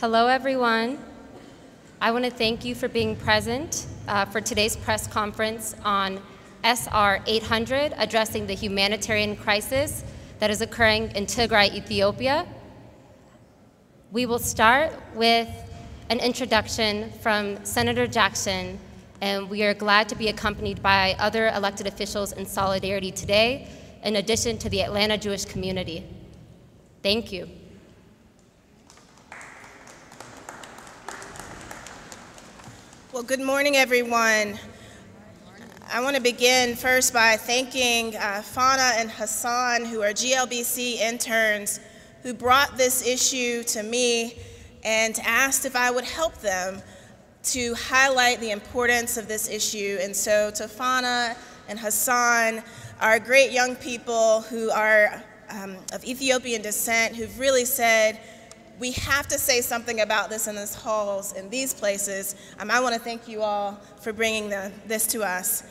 Hello, everyone. I want to thank you for being present for today's press conference on SR 800, addressing the humanitarian crisis that is occurring in Tigray, Ethiopia. We will start with an introduction from Senator Jackson, and we are glad to be accompanied by other elected officials in solidarity today, in addition to the Atlanta Jewish community. Thank you. Well, good morning, everyone. I want to begin first by thanking Fana and Hassan, who are GLBC interns, who brought this issue to me and asked if I would help them to highlight the importance of this issue. And so to Fana and Hassan, our great young people who are of Ethiopian descent, who've really said, we have to say something about this in these halls, in these places. I want to thank you all for bringing this to us.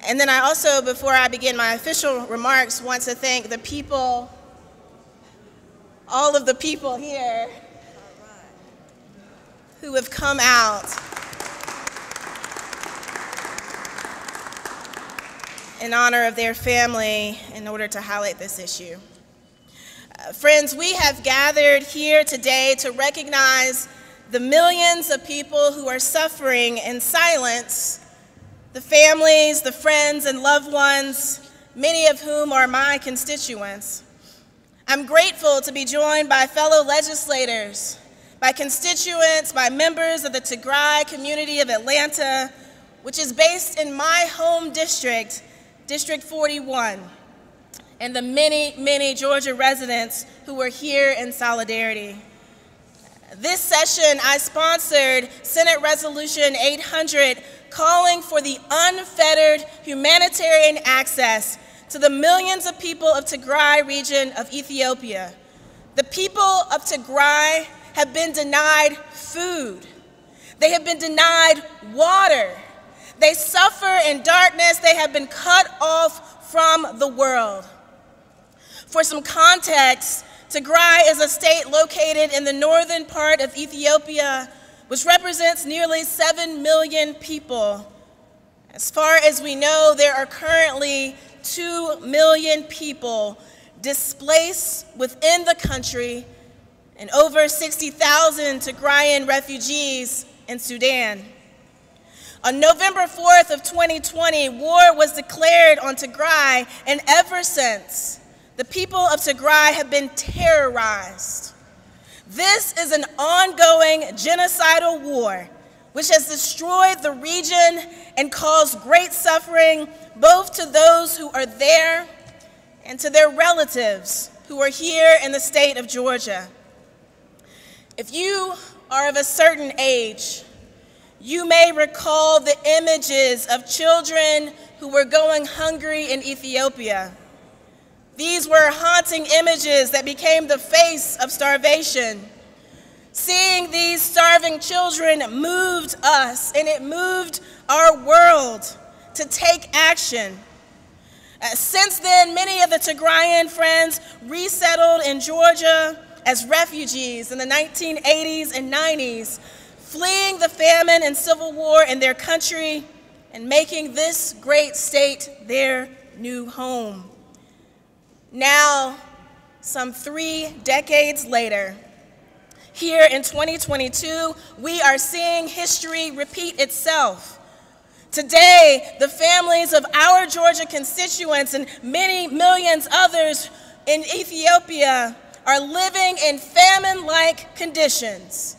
And then I also, before I begin my official remarks, want to thank the people, all of the people here who have come out in honor of their family in order to highlight this issue. Friends, we have gathered here today to recognize the millions of people who are suffering in silence, the families, the friends, and loved ones, many of whom are my constituents. I'm grateful to be joined by fellow legislators, by constituents, by members of the Tigray community of Atlanta, which is based in my home district, District 41. And the many, many Georgia residents who were here in solidarity. This session, I sponsored Senate Resolution 800 calling for the unfettered humanitarian access to the millions of people of Tigray region of Ethiopia. The people of Tigray have been denied food. They have been denied water. They suffer in darkness. They have been cut off from the world. For some context, Tigray is a state located in the northern part of Ethiopia, which represents nearly 7 million people. As far as we know, there are currently 2 million people displaced within the country and over 60,000 Tigrayan refugees in Sudan. On November 4th of 2020, war was declared on Tigray, and ever since, the people of Tigray have been terrorized. This is an ongoing genocidal war which has destroyed the region and caused great suffering both to those who are there and to their relatives who are here in the state of Georgia. If you are of a certain age, you may recall the images of children who were going hungry in Ethiopia. These were haunting images that became the face of starvation. Seeing these starving children moved us, and it moved our world to take action. Since then, many of the Tigrayan friends resettled in Georgia as refugees in the 1980s and 90s, fleeing the famine and civil war in their country and making this great state their new home. Now, some 3 decades later, here in 2022, we are seeing history repeat itself. Today, the families of our Georgia constituents and many millions others in Ethiopia are living in famine-like conditions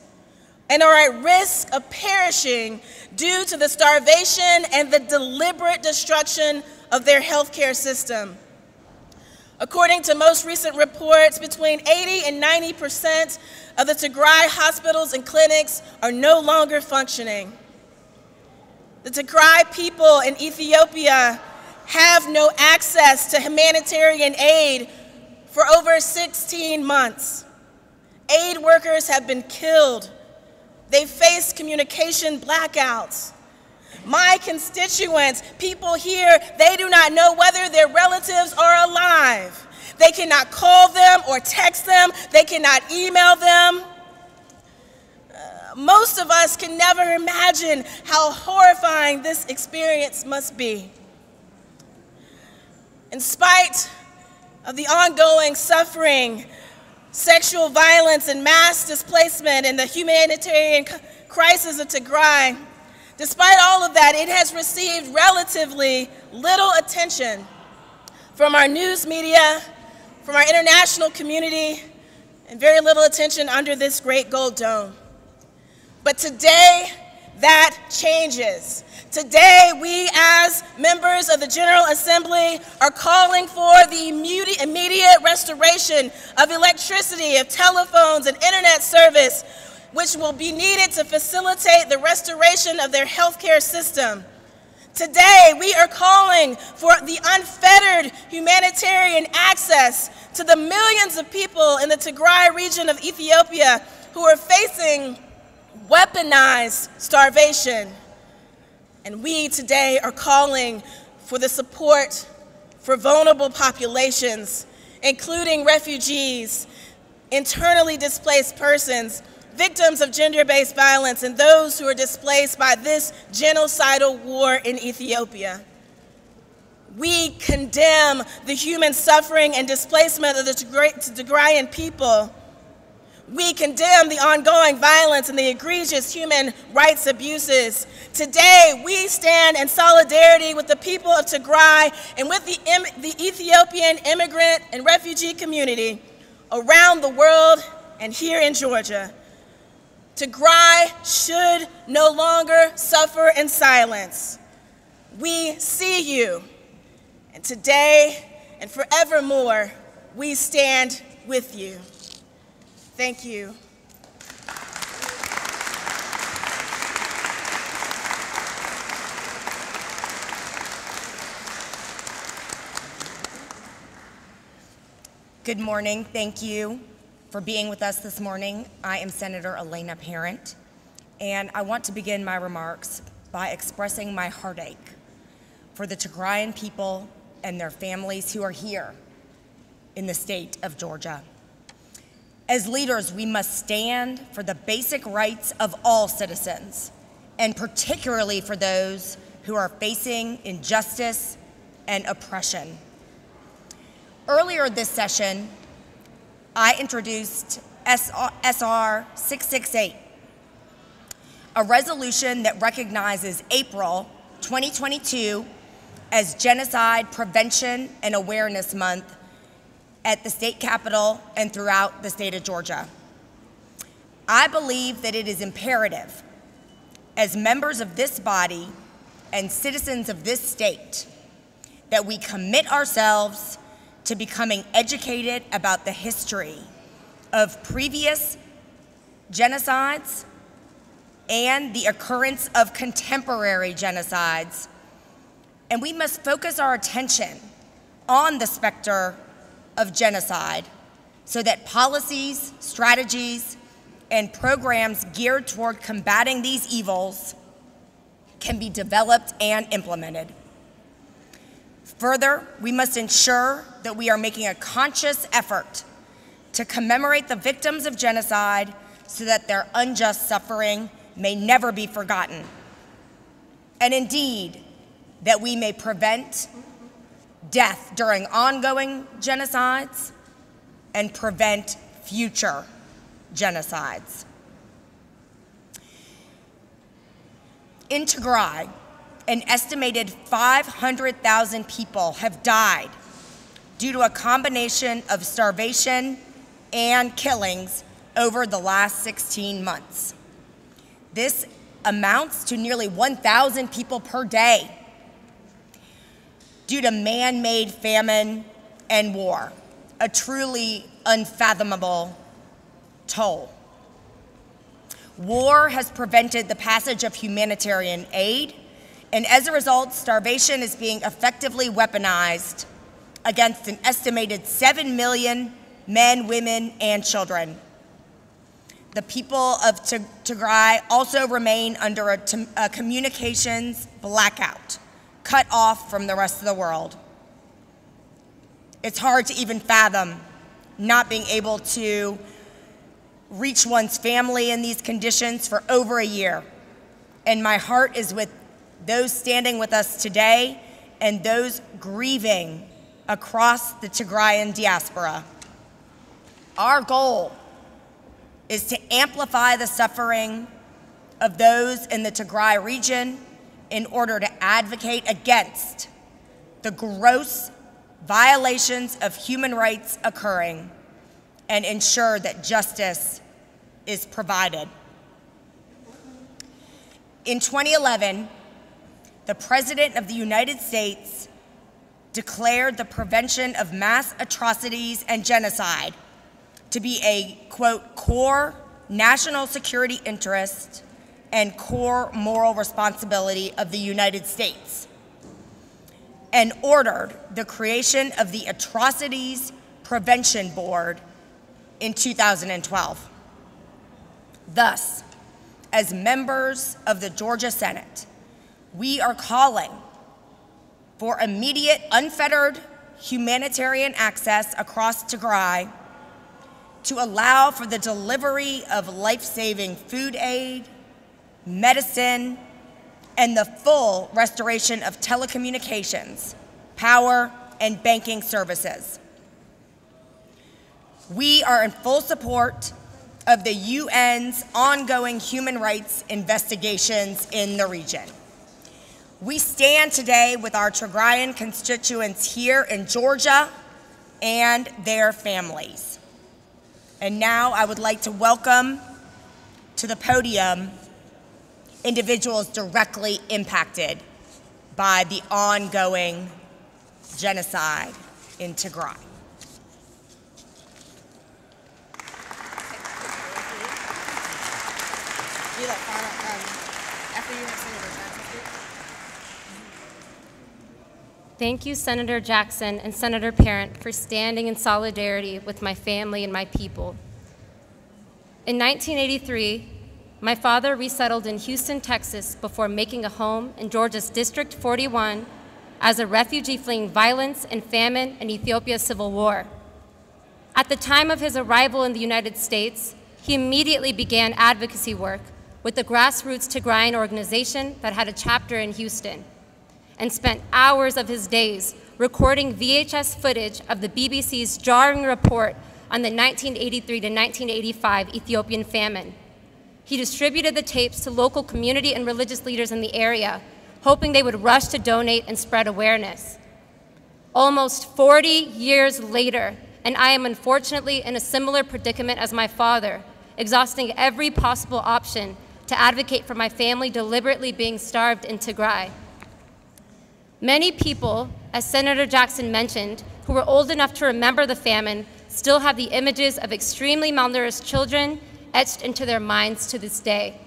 and are at risk of perishing due to the starvation and the deliberate destruction of their healthcare system. According to most recent reports, between 80 and 90% of the Tigray hospitals and clinics are no longer functioning. The Tigray people in Ethiopia have no access to humanitarian aid for over 16 months. Aid workers have been killed. They face communication blackouts. My constituents, people here, they do not know whether their relatives are alive. They cannot call them or text them. They cannot email them. Most of us can never imagine how horrifying this experience must be. In spite of the ongoing suffering, sexual violence, and mass displacement in the humanitarian crisis of Tigray, despite all of that, it has received relatively little attention from our news media, from our international community, and very little attention under this great gold dome. But today, that changes. Today, we as members of the General Assembly are calling for the immediate restoration of electricity, of telephones, and internet service, which will be needed to facilitate the restoration of their healthcare system. Today, we are calling for the unfettered humanitarian access to the millions of people in the Tigray region of Ethiopia who are facing weaponized starvation. And we today are calling for the support for vulnerable populations, including refugees, internally displaced persons, victims of gender-based violence, and those who are displaced by this genocidal war in Ethiopia. We condemn the human suffering and displacement of the Tigrayan people. We condemn the ongoing violence and the egregious human rights abuses. Today, we stand in solidarity with the people of Tigray and with the Ethiopian immigrant and refugee community around the world and here in Georgia. Tigray should no longer suffer in silence. We see you, and today and forevermore, we stand with you. Thank you. Good morning. Thank you for being with us this morning. I am Senator Elena Parent, and I want to begin my remarks by expressing my heartache for the Tigrayan people and their families who are here in the state of Georgia. As leaders, we must stand for the basic rights of all citizens, and particularly for those who are facing injustice and oppression. Earlier this session, I introduced SR 668, a resolution that recognizes April 2022 as Genocide Prevention and Awareness Month at the state capitol and throughout the state of Georgia. I believe that it is imperative, as members of this body and citizens of this state, that we commit ourselves to becoming educated about the history of previous genocides and the occurrence of contemporary genocides. And we must focus our attention on the specter of genocide so that policies, strategies, and programs geared toward combating these evils can be developed and implemented. Further, we must ensure that we are making a conscious effort to commemorate the victims of genocide so that their unjust suffering may never be forgotten. And indeed, that we may prevent death during ongoing genocides and prevent future genocides. In Tigray, an estimated 500,000 people have died due to a combination of starvation and killings over the last 16 months. This amounts to nearly 1,000 people per day due to man-made famine and war, a truly unfathomable toll. War has prevented the passage of humanitarian aid, and as a result, starvation is being effectively weaponized against an estimated 7 million men, women, and children. The people of Tigray also remain under a communications blackout, cut off from the rest of the world. It's hard to even fathom not being able to reach one's family in these conditions for over a year. And my heart is with those standing with us today and those grieving across the Tigrayan diaspora. Our goal is to amplify the suffering of those in the Tigray region in order to advocate against the gross violations of human rights occurring and ensure that justice is provided. In 2011, the President of the United States declared the prevention of mass atrocities and genocide to be a, quote, core national security interest and core moral responsibility of the United States, and ordered the creation of the Atrocities Prevention Board in 2012. Thus, as members of the Georgia Senate, we are calling for immediate, unfettered humanitarian access across Tigray to allow for the delivery of life-saving food aid, medicine, and the full restoration of telecommunications, power, and banking services. We are in full support of the UN's ongoing human rights investigations in the region. We stand today with our Tigrayan constituents here in Georgia and their families. And now I would like to welcome to the podium individuals directly impacted by the ongoing genocide in Tigray. Thank you, Senator Jackson and Senator Parent, for standing in solidarity with my family and my people. In 1983, my father resettled in Houston, Texas, before making a home in Georgia's District 41 as a refugee fleeing violence and famine in Ethiopia's civil war. At the time of his arrival in the United States, he immediately began advocacy work with the grassroots Tigrayan organization that had a chapter in Houston, and spent hours of his days recording VHS footage of the BBC's jarring report on the 1983 to 1985 Ethiopian famine. He distributed the tapes to local community and religious leaders in the area, hoping they would rush to donate and spread awareness. Almost 40 years later, and I am unfortunately in a similar predicament as my father, exhausting every possible option to advocate for my family deliberately being starved in Tigray. Many people, as Senator Jackson mentioned, who were old enough to remember the famine, still have the images of extremely malnourished children etched into their minds to this day.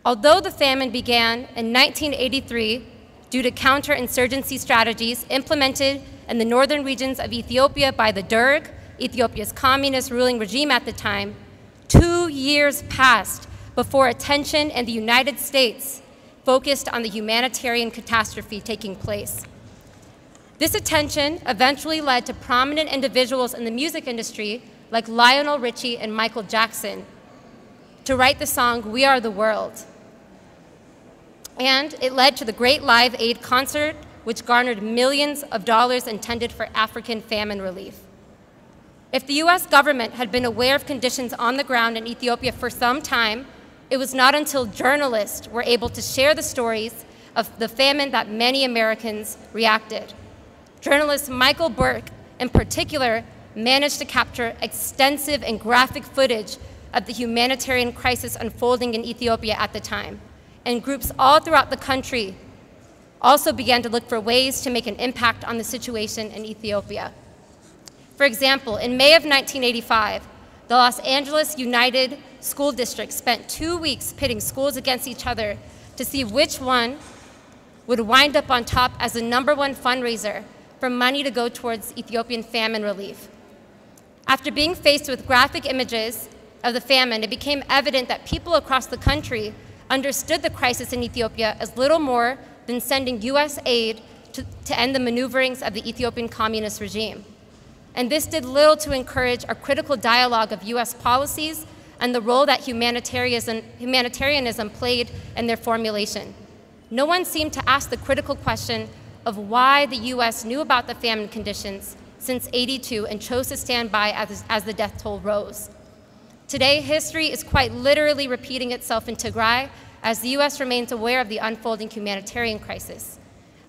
Although the famine began in 1983 due to counterinsurgency strategies implemented in the northern regions of Ethiopia by the Derg, Ethiopia's communist ruling regime at the time, 2 years passed before attention in the United States focused on the humanitarian catastrophe taking place. This attention eventually led to prominent individuals in the music industry like Lionel Richie and Michael Jackson to write the song "We Are the World." And it led to the Great Live Aid concert, which garnered millions of dollars intended for African famine relief. If the US government had been aware of conditions on the ground in Ethiopia for some time, it was not until journalists were able to share the stories of the famine that many Americans reacted. Journalist Michael Burke, in particular, managed to capture extensive and graphic footage of the humanitarian crisis unfolding in Ethiopia at the time, and groups all throughout the country also began to look for ways to make an impact on the situation in Ethiopia. For example, in May of 1985, the Los Angeles United School District spent 2 weeks pitting schools against each other to see which one would wind up on top as the #1 fundraiser for money to go towards Ethiopian famine relief. After being faced with graphic images of the famine, it became evident that people across the country understood the crisis in Ethiopia as little more than sending US aid to end the maneuverings of the Ethiopian communist regime. and this did little to encourage a critical dialogue of US policies and the role that humanitarianism played in their formulation. No one seemed to ask the critical question of why the US knew about the famine conditions since '82 and chose to stand by as the death toll rose. Today, history is quite literally repeating itself in Tigray as the US remains aware of the unfolding humanitarian crisis.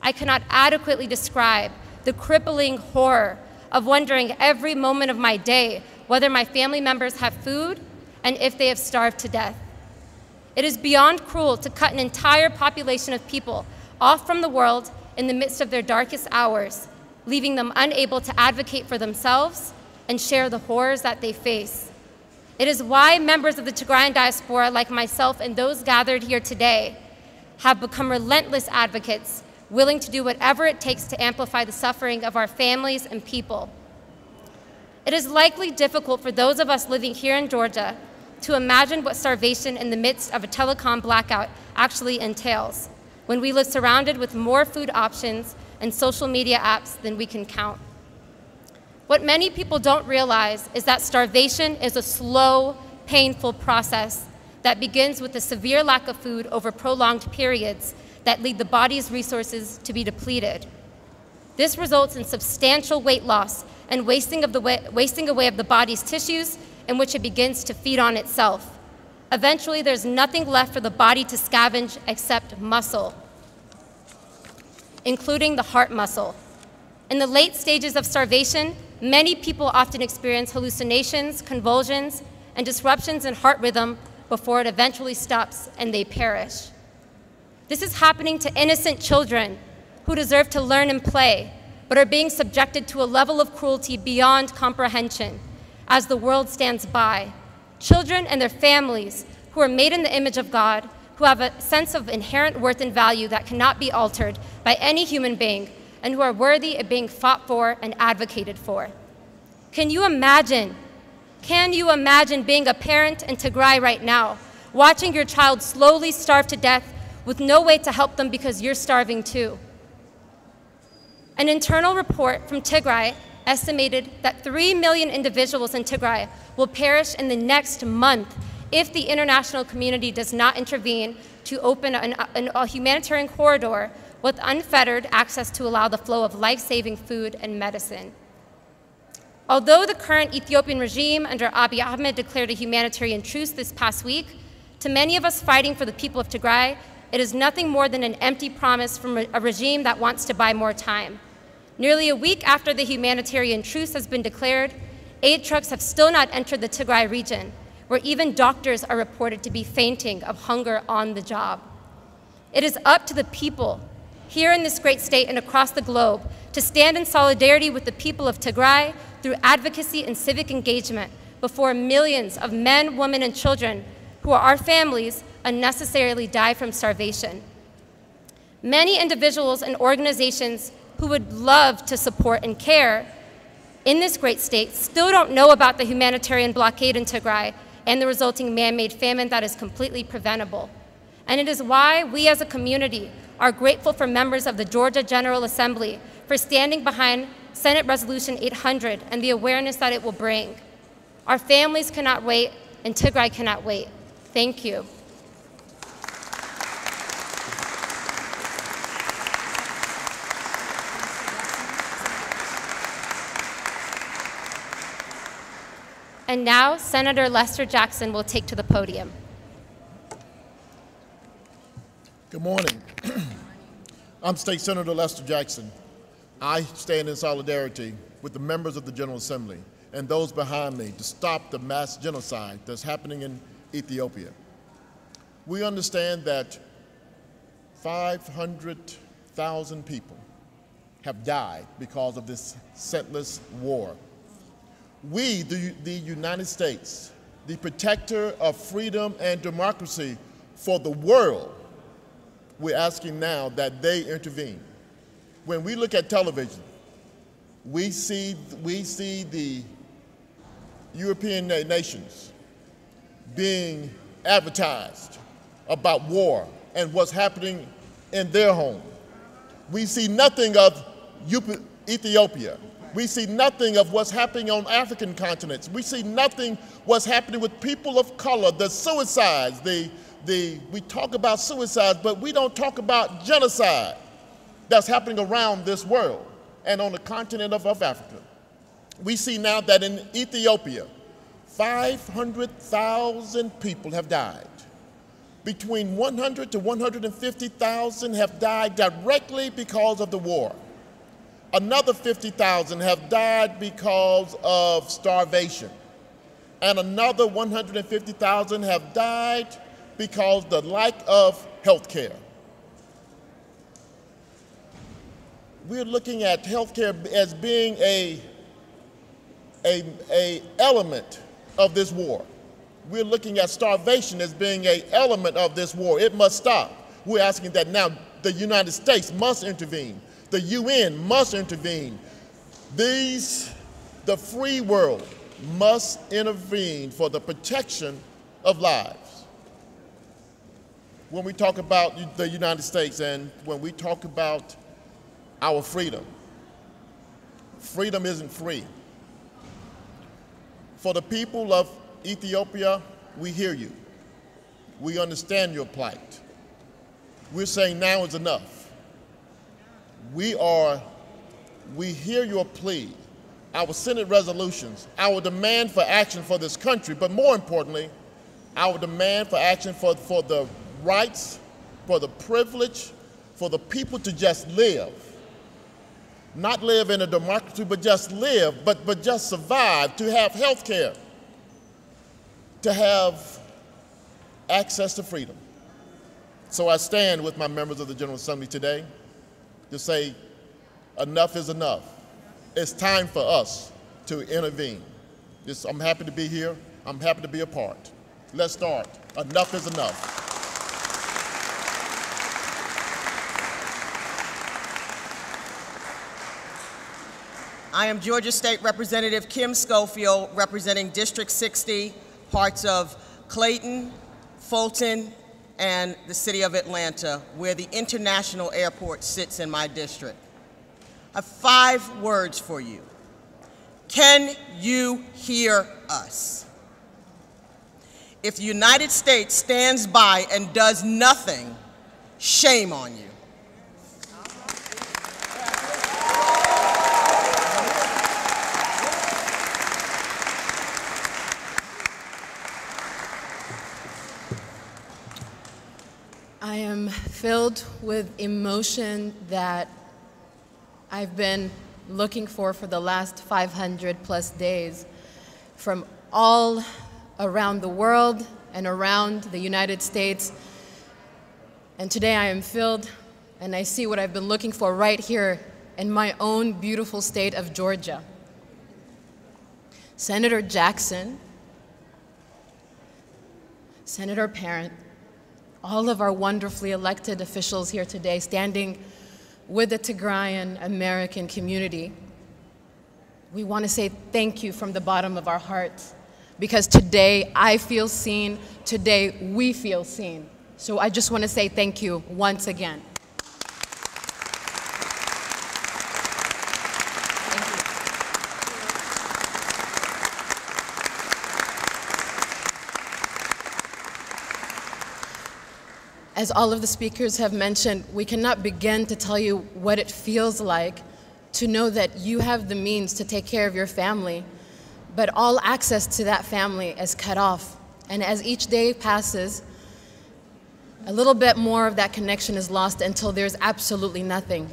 I cannot adequately describe the crippling horror of wondering every moment of my day whether my family members have food and if they have starved to death. It is beyond cruel to cut an entire population of people off from the world in the midst of their darkest hours, leaving them unable to advocate for themselves and share the horrors that they face. It is why members of the Tigrayan diaspora, like myself and those gathered here today, have become relentless advocates, willing to do whatever it takes to amplify the suffering of our families and people. It is likely difficult for those of us living here in Georgia to imagine what starvation in the midst of a telecom blackout actually entails, when we live surrounded with more food options and social media apps than we can count. What many people don't realize is that starvation is a slow, painful process that begins with a severe lack of food over prolonged periods that lead the body's resources to be depleted. This results in substantial weight loss and wasting away of the body's tissues in which it begins to feed on itself. Eventually, there's nothing left for the body to scavenge except muscle, including the heart muscle. In the late stages of starvation, many people often experience hallucinations, convulsions, and disruptions in heart rhythm before it eventually stops and they perish. This is happening to innocent children who deserve to learn and play, but are being subjected to a level of cruelty beyond comprehension as the world stands by. Children and their families who are made in the image of God, who have a sense of inherent worth and value that cannot be altered by any human being, and who are worthy of being fought for and advocated for. Can you imagine being a parent in Tigray right now, watching your child slowly starve to death with no way to help them because you're starving too? An internal report from Tigray estimated that 3 million individuals in Tigray will perish in the next month if the international community does not intervene to open a humanitarian corridor with unfettered access to allow the flow of life-saving food and medicine. Although the current Ethiopian regime under Abiy Ahmed declared a humanitarian truce this past week, to many of us fighting for the people of Tigray, it is nothing more than an empty promise from a regime that wants to buy more time. Nearly a week after the humanitarian truce has been declared, aid trucks have still not entered the Tigray region, where even doctors are reported to be fainting of hunger on the job. It is up to the people here in this great state and across the globe to stand in solidarity with the people of Tigray through advocacy and civic engagement before millions of men, women, and children who are our families unnecessarily die from starvation. Many individuals and organizations who would love to support and care in this great state still don't know about the humanitarian blockade in Tigray and the resulting man-made famine that is completely preventable. And it is why we as a community are grateful for members of the Georgia General Assembly for standing behind Senate Resolution 800 and the awareness that it will bring. Our families cannot wait, and Tigray cannot wait. Thank you. And now, Senator Lester Jackson will take to the podium. Good morning. I'm State Senator Lester Jackson. I stand in solidarity with the members of the General Assembly and those behind me to stop the mass genocide that's happening in Ethiopia. We understand that 500,000 people have died because of this senseless war. We, the United States, the protector of freedom and democracy for the world, we're asking now that they intervene. When we look at television, we see the European nations being advertised about war and what's happening in their home. We see nothing of Ethiopia. We see nothing of what's happening on African continents. We see nothing what's happening with people of color, the suicides, we talk about suicides, but we don't talk about genocide that's happening around this world and on the continent of Africa. We see now that in Ethiopia, 500,000 people have died. Between 100 to 150,000 have died directly because of the war. Another 50,000 have died because of starvation. And another 150,000 have died because of the lack of health care. We're looking at health care as being a element of this war. We're looking at starvation as being an element of this war. It must stop. We're asking that now the United States must intervene. The UN must intervene. The free world must intervene for the protection of lives. When we talk about the United States and when we talk about our freedom, freedom isn't free. For the people of Ethiopia, we hear you. We understand your plight. We're saying now is enough. We hear your plea, our Senate resolutions, our demand for action for this country, but more importantly, our demand for action for the rights, for the privilege, for the people to just live. Not live in a democracy, but just live, but just survive, to have health care, to have access to freedom. So I stand with my members of the General Assembly today to say enough is enough. It's time for us to intervene. I'm happy to be here. I'm happy to be a part. Let's start. Enough is enough. I am Georgia State Representative Kim Schofield, representing District 60, parts of Clayton, Fulton, and the city of Atlanta, where the international airport sits in my district. I have 5 words for you. Can you hear us? If the United States stands by and does nothing, shame on you. I am filled with emotion that I've been looking for the last 500 plus days from all around the world and around the United States. And today I am filled and I see what I've been looking for right here in my own beautiful state of Georgia. Senator Jackson, Senator Parent, all of our wonderfully elected officials here today standing with the Tigrayan American community. We want to say thank you from the bottom of our hearts, because today I feel seen, today we feel seen. So I just want to say thank you once again. As all of the speakers have mentioned, we cannot begin to tell you what it feels like to know that you have the means to take care of your family, but all access to that family is cut off. And as each day passes, a little bit more of that connection is lost until there's absolutely nothing.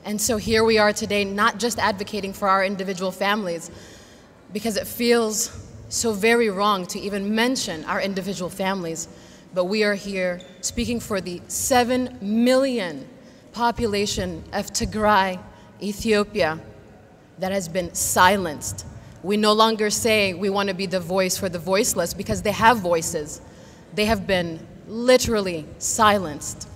And so here we are today, not just advocating for our individual families, because it feels so very wrong to even mention our individual families, but we are here speaking for the 7 million population of Tigray, Ethiopia, that has been silenced. We no longer say we want to be the voice for the voiceless, because they have voices. They have been literally silenced.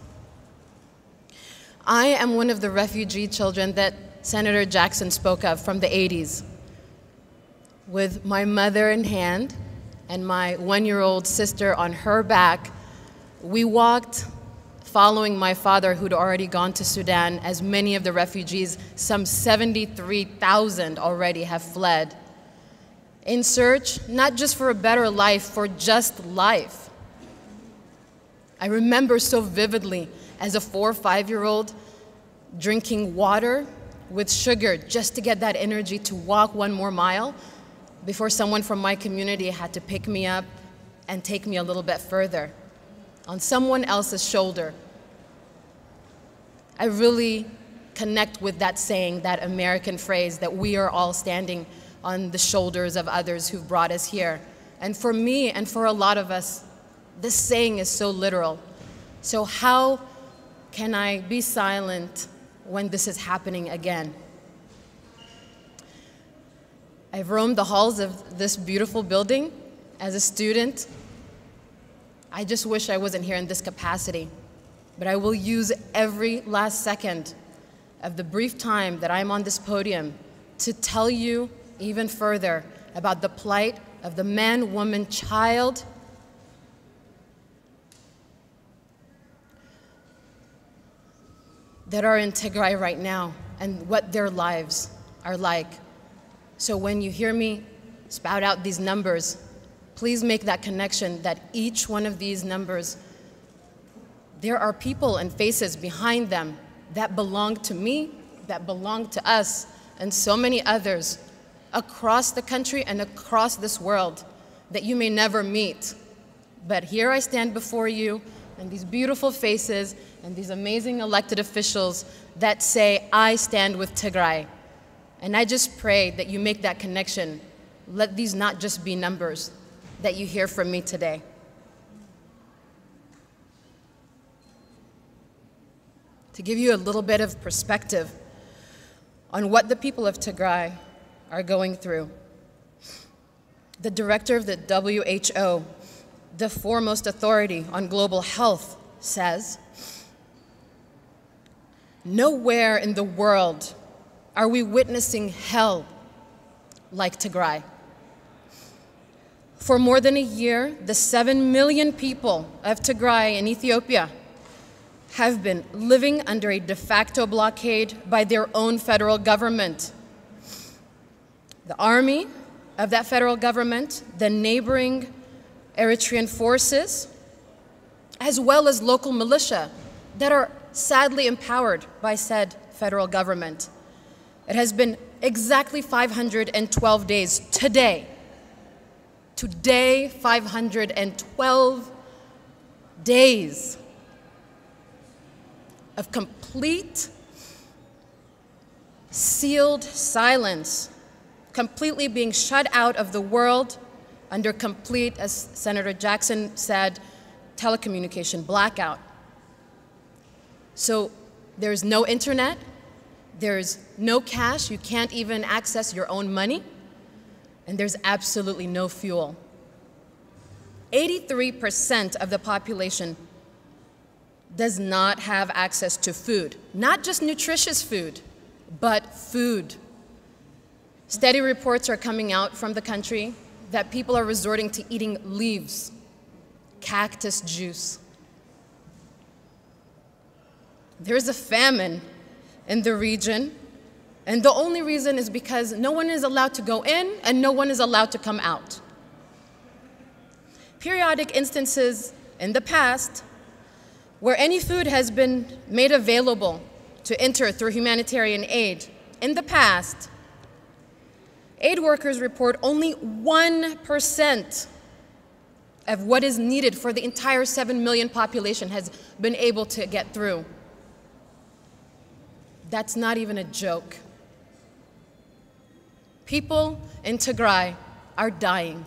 I am one of the refugee children that Senator Jackson spoke of from the 80s. With my mother in hand and my 1-year-old sister on her back, we walked following my father, who'd already gone to Sudan, as many of the refugees, some 73,000 already have fled, in search not just for a better life, for just life. I remember so vividly as a 4 or 5-year-old drinking water with sugar just to get that energy to walk 1 more mile before someone from my community had to pick me up and take me a little bit further on someone else's shoulder. I really connect with that saying, that American phrase, that we are all standing on the shoulders of others who've brought us here. And for me and for a lot of us, this saying is so literal. So how can I be silent when this is happening again? I've roamed the halls of this beautiful building as a student. I just wish I wasn't here in this capacity, but I will use every last second of the brief time that I'm on this podium to tell you even further about the plight of the man, woman, child that are in Tigray right now and what their lives are like. So when you hear me spout out these numbers, please make that connection that each one of these numbers, there are people and faces behind them that belong to me, that belong to us, and so many others across the country and across this world that you may never meet. But here I stand before you, and these beautiful faces and these amazing elected officials that say, I stand with Tigray. And I just pray that you make that connection. Let these not just be numbers that you hear from me today. To give you a little bit of perspective on what the people of Tigray are going through, the director of the WHO, the foremost authority on global health, says, nowhere in the world are we witnessing hell like Tigray. For more than a year, the 7 million people of Tigray in Ethiopia have been living under a de facto blockade by their own federal government. The army of that federal government, the neighboring Eritrean forces, as well as local militia that are sadly empowered by said federal government. It has been exactly 512 days today. Today, 512 days of complete, sealed silence, completely being shut out of the world under complete, as Senator Jackson said, telecommunication blackout. So there's no internet, there's no cash, you can't even access your own money, and there's absolutely no fuel. 83% of the population does not have access to food, not just nutritious food, but food. Steady reports are coming out from the country that people are resorting to eating leaves, cactus juice. There's a famine in the region, and the only reason is because no one is allowed to go in and no one is allowed to come out. Periodic instances in the past where any food has been made available to enter through humanitarian aid, in the past, aid workers report only 1% of what is needed for the entire 7 million population has been able to get through. That's not even a joke. People in Tigray are dying.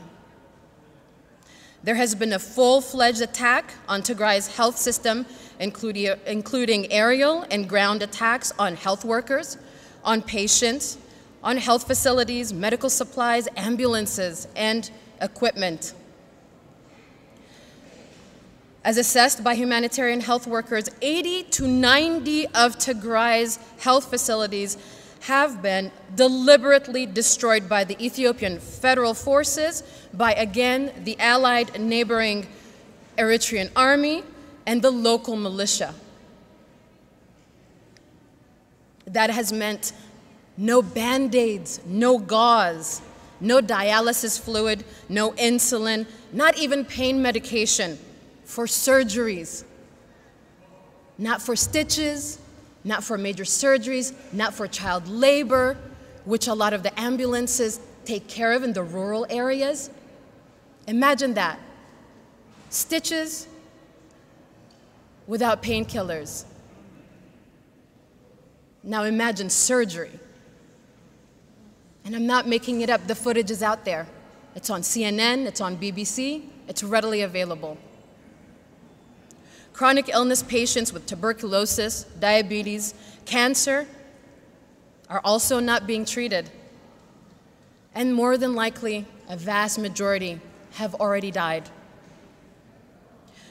There has been a full-fledged attack on Tigray's health system, including aerial and ground attacks on health workers, on patients, on health facilities, medical supplies, ambulances, and equipment. As assessed by humanitarian health workers, 80 to 90 of Tigray's health facilities have been deliberately destroyed by the Ethiopian federal forces, by, again, the allied neighboring Eritrean army, and the local militia. That has meant no Band-Aids, no gauze, no dialysis fluid, no insulin, not even pain medication for surgeries, not for stitches, not for major surgeries, not for child labor, which a lot of the ambulances take care of in the rural areas. Imagine that. Stitches without painkillers. Now imagine surgery. And I'm not making it up, the footage is out there. It's on CNN, it's on BBC, it's readily available. Chronic illness patients with tuberculosis, diabetes, cancer are also not being treated. And more than likely, a vast majority have already died.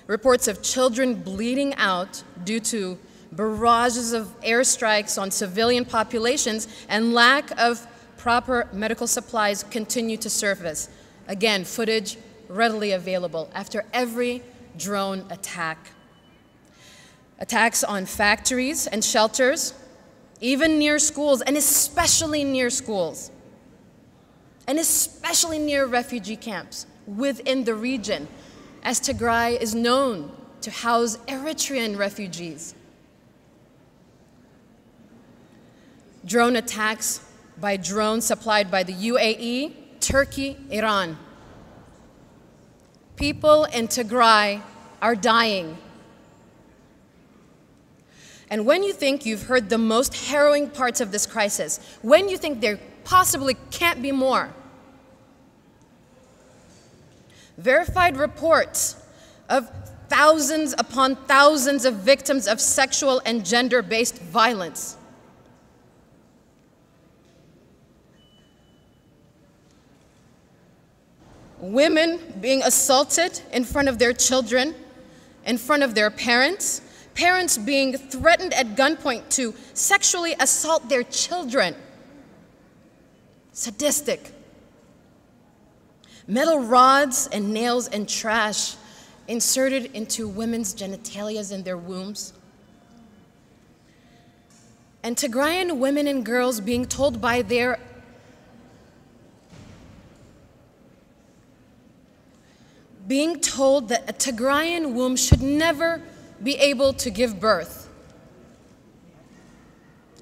Reports of children bleeding out due to barrages of airstrikes on civilian populations and lack of proper medical supplies continue to surface. Again, footage readily available after every drone attack. Attacks on factories and shelters, even near schools, and especially near schools, and especially near refugee camps within the region, as Tigray is known to house Eritrean refugees. Drone attacks by drones supplied by the UAE, Turkey, Iran. People in Tigray are dying. And when you think you've heard the most harrowing parts of this crisis, when you think there possibly can't be more, verified reports of thousands upon thousands of victims of sexual and gender-based violence. Women being assaulted in front of their children, in front of their parents, parents being threatened at gunpoint to sexually assault their children. Sadistic. Metal rods and nails and trash inserted into women's genitalias and their wombs. And Tigrayan women and girls being told by their that a Tigrayan womb should never be able to give birth.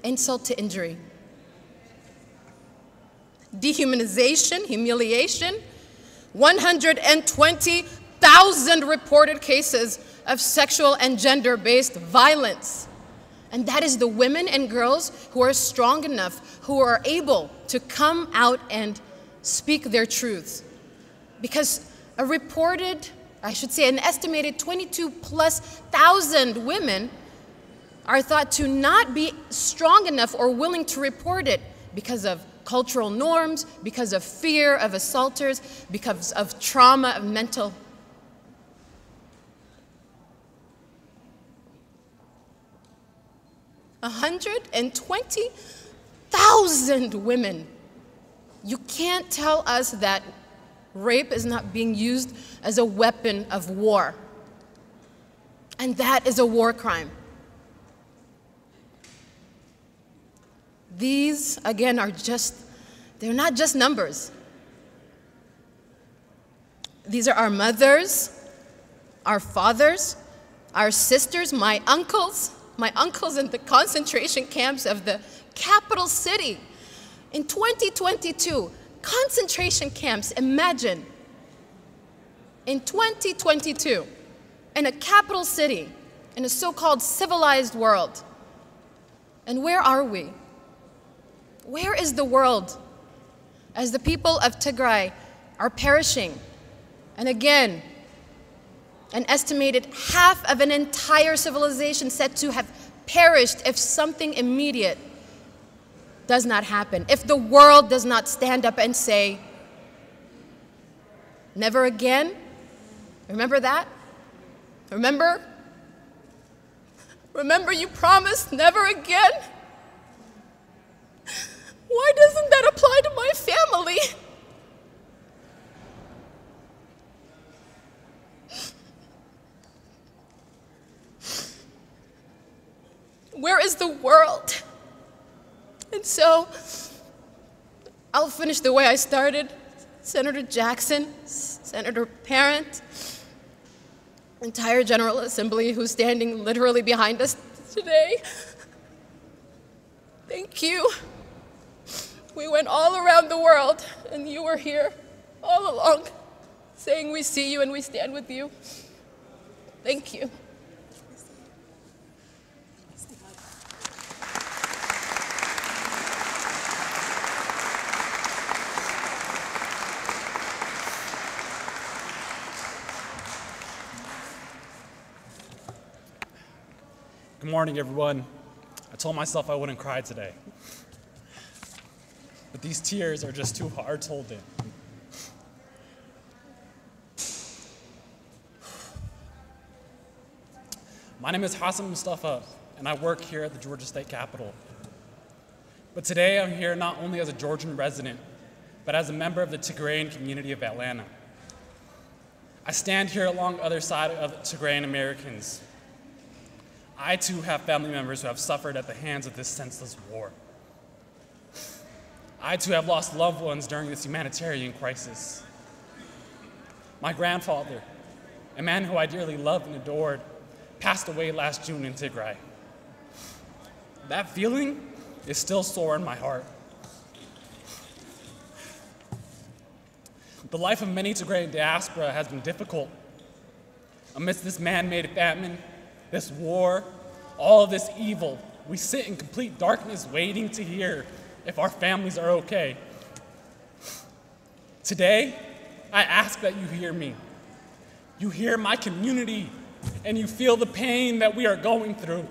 Insult to injury. Dehumanization, humiliation, 120,000 reported cases of sexual and gender-based violence. And that is the women and girls who are strong enough, who are able to come out and speak their truths. Because an estimated 22,000+ women are thought to not be strong enough or willing to report it because of cultural norms, because of fear of assaulters, because of trauma of mental. A 120,000 women. You can't tell us that rape is not being used as a weapon of war. And that is a war crime. These, again, they're not just numbers. These are our mothers, our fathers, our sisters, my uncles in the concentration camps of the capital city. In 2022, concentration camps, imagine, in 2022, in a capital city, in a so-called civilized world. And where are we? Where is the world as the people of Tigray are perishing? And again, an estimated half of an entire civilization said to have perished if something immediate does not happen, if the world does not stand up and say, never again. Remember that? Remember? Remember you promised never again? Why doesn't that apply to my family? Where is the world? And so, I'll finish the way I started. Senator Jackson, Senator Parent, entire General Assembly who's standing literally behind us today. Thank you. We went all around the world, and you were here all along, saying we see you and we stand with you. Thank you. Good morning, everyone. I told myself I wouldn't cry today, but these tears are just too hard to hold in. My name is Hassan Mustafa, and I work here at the Georgia State Capitol. But today I'm here not only as a Georgian resident, but as a member of the Tigrayan community of Atlanta. I stand here along the other side of Tigrayan Americans. I too have family members who have suffered at the hands of this senseless war. I too have lost loved ones during this humanitarian crisis. My grandfather, a man who I dearly loved and adored, passed away last June in Tigray. That feeling is still sore in my heart. The life of many Tigrayan diaspora has been difficult. Amidst this man-made famine, this war, all of this evil, we sit in complete darkness waiting to hear if our families are okay. Today, I ask that you hear me. You hear my community, and you feel the pain that we are going through.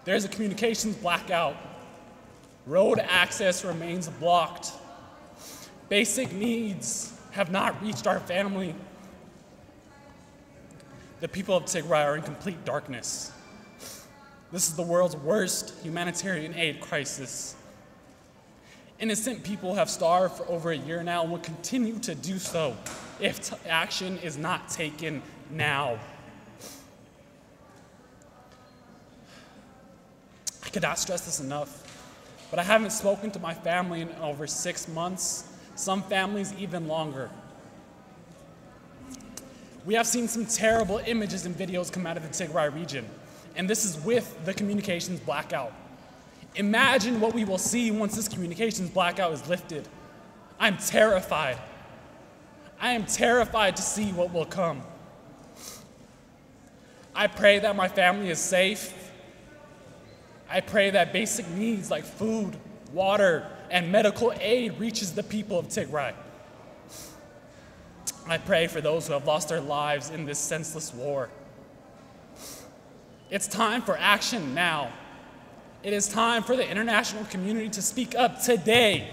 There's a communications blackout. Road access remains blocked. Basic needs have not reached our family. The people of Tigray are in complete darkness. This is the world's worst humanitarian aid crisis. Innocent people have starved for over a year now and will continue to do so if action is not taken now. I cannot stress this enough, but I haven't spoken to my family in over 6 months, some families even longer. We have seen some terrible images and videos come out of the Tigray region, and this is with the communications blackout. Imagine what we will see once this communications blackout is lifted. I'm terrified. I am terrified to see what will come. I pray that my family is safe. I pray that basic needs like food, water, and medical aid reaches the people of Tigray. I pray for those who have lost their lives in this senseless war. It's time for action now. It is time for the international community to speak up today,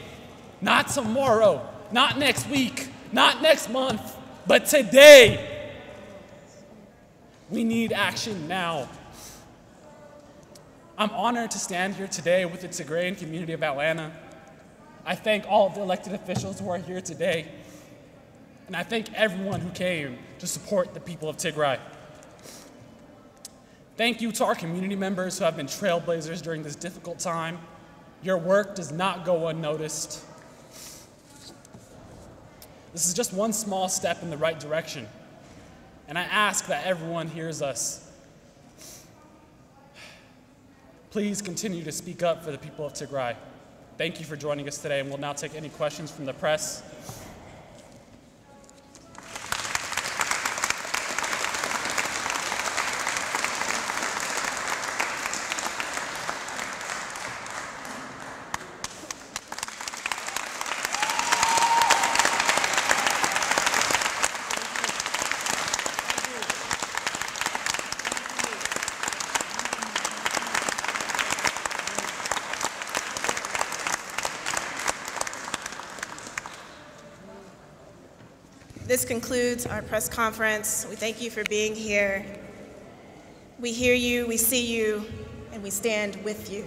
not tomorrow, not next week, not next month, but today. We need action now. I'm honored to stand here today with the Tigrayan community of Atlanta. I thank all of the elected officials who are here today. And I thank everyone who came to support the people of Tigray. Thank you to our community members who have been trailblazers during this difficult time. Your work does not go unnoticed. This is just one small step in the right direction, and I ask that everyone hears us. Please continue to speak up for the people of Tigray. Thank you for joining us today, and we'll now take any questions from the press. This concludes our press conference. We thank you for being here. We hear you, we see you, and we stand with you.